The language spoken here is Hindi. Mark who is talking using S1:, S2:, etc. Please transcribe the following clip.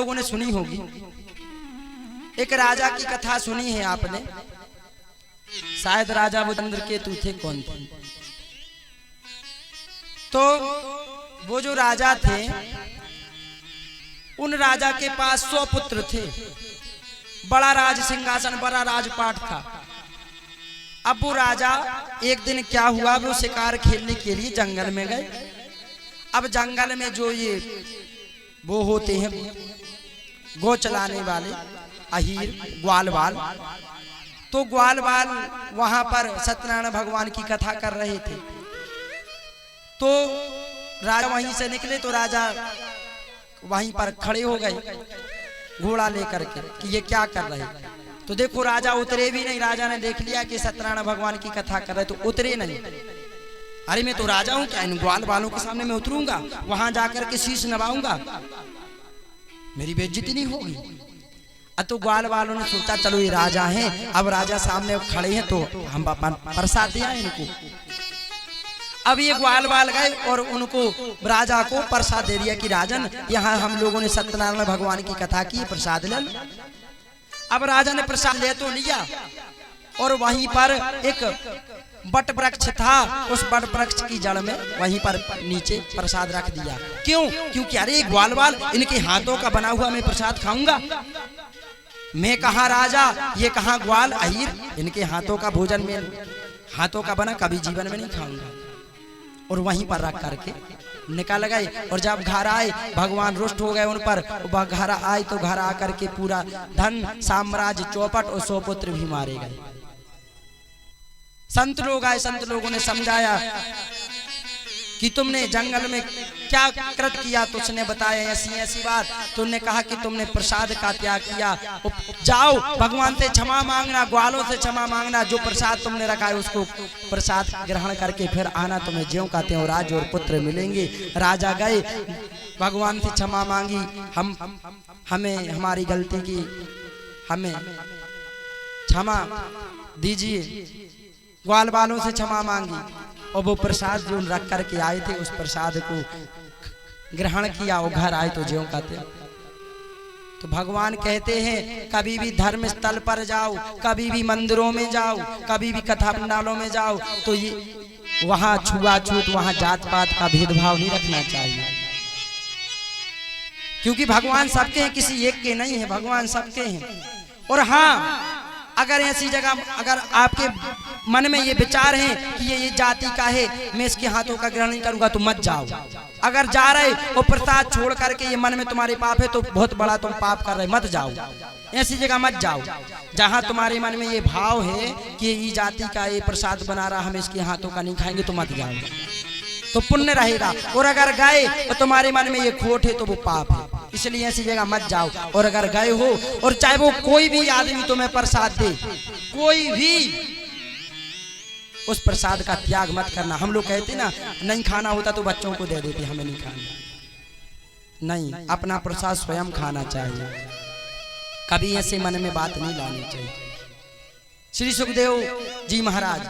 S1: लोगों ने सुनी होगी। एक राजा की कथा सुनी है आपने, शायद राजा वो चंद्रकेतु थे, कौन थे। तो वो जो राजा थे, उन राजा के पास 100 पुत्र थे, बड़ा राज सिंहासन, बड़ा राजपाट था। अब वो राजा एक दिन क्या हुआ, वो शिकार खेलने के लिए जंगल में गए। अब जंगल में जो ये वो होते हैं गो चलाने वाले, अहीर, ग्वालवाल, तो ग्वालवाल वहां पर सत्यनारायण भगवान की कथा कर रहे थे। तो राजा वहीं से निकले, तो राजा वहीं पर खड़े हो गए घोड़ा लेकर के कि ये क्या कर रहे। तो देखो राजा उतरे भी नहीं, राजा ने देख लिया कि सत्यनारायण भगवान की कथा कर रहे, तो उतरे नहीं। अरे मैं तो राजा हूं, क्या इन ग्वाल वालों के सामने मैं उतरूंगा, वहां जाकर के शीश नवाऊंगा, मेरी बेइज्जती नहीं होगी। तो ग्वाल वालों ने सोचा चलो ये राजा हैं, अब राजा सामने खड़े हैं तो हम प्रसाद दिया इनको। अब ये ग्वाल वाल गए और उनको राजा को प्रसाद दे दिया कि राजन यहाँ हम लोगों ने सत्यनारायण भगवान की कथा की, प्रसाद ले। अब राजा ने प्रसाद ले तो लिया और वहीं पर एक बट वृक्ष था, उस बट वृक्ष की जड़ में वहीं पर नीचे प्रसाद रख दिया। क्यों? क्योंकि अरे ग्वाल वाल इनके हाथों का बना हुआ मैं प्रसाद खाऊंगा, मैं कहाँ राजा ये कहाँ ग्वाल अहीर, इनके हाथों का भोजन में हाथों का बना कभी जीवन में नहीं खाऊंगा। और वहीं पर रख करके निकल गए। और जब घर आए भगवान रुष्ट हो गए उन पर। घर आए तो घर आकर के पूरा धन साम्राज्य चौपट और 100 पुत्र भी मारे गए। संत लोग आए, संत लोगों ने समझाया कि तुमने जंगल में क्या कृत किया, तो उसने बताया ऐसी ऐसी बात। तुमने कहा कि तुमने प्रसाद का त्याग किया, जाओ भगवान से क्षमा मांगना, ग्वालों से क्षमा मांगना, जो प्रसाद तुमने रखा है उसको प्रसाद ग्रहण करके फिर आना, तुम्हें ज्यों का त्यों राज और पुत्र मिलेंगे। राजा गए, भगवान से क्षमा मांगी, हमें हमारी गलती की, हमें क्षमा दीजिए, ग्वाल वालों से क्षमा मांगी। और वो प्रसाद जो रख करके आए थे उस प्रसाद को ग्रहण किया, वो घर आए तो ज्यों का त्यों। तो भगवान कहते हैं कभी भी धर्म स्थल पर जाओ, कभी भी मंदिरों में जाओ, कभी भी कथा पंडालों में जाओ, तो ये वहां छुआछूत, वहां जात पात का भेदभाव नहीं रखना चाहिए। क्योंकि भगवान सबके हैं, किसी एक के नहीं है, भगवान सबके हैं। और हाँ, अगर ऐसी जगह अगर आपके मन में ये विचार है कि ये जाति का है, मैं इसके हाथों का ग्रहण नहीं करूंगा, तो मत जाओ। अगर जा रहे और प्रसाद छोड़ करके ये मन में तुम्हारे पाप है तो बहुत बड़ा तुम पाप कर रहे, मत जाओ, ऐसी जगह मत जाओ। जहां तुम्हारे मन में ये भाव है कि ये जाति का ये प्रसाद बना रहा, हम इसके हाथों का नहीं खाएंगे, तो मत जाओ, तो पुण्य रहेगा। और अगर गए तो तुम्हारे मन में ये खोट है तो वो पाप है, इसलिए ऐसी जगह मत जाओ। और अगर गए हो और चाहे वो कोई भी आदमी तुम्हें प्रसाद दे, कोई भी, उस प्रसाद का त्याग मत करना। हम लोग कहते ना नहीं खाना होता तो बच्चों को दे देते, हमें नहीं खाना, नहीं, अपना प्रसाद स्वयं खाना चाहिए, कभी ऐसे मन में बात नहीं लानी चाहिए। श्री सुखदेव जी महाराज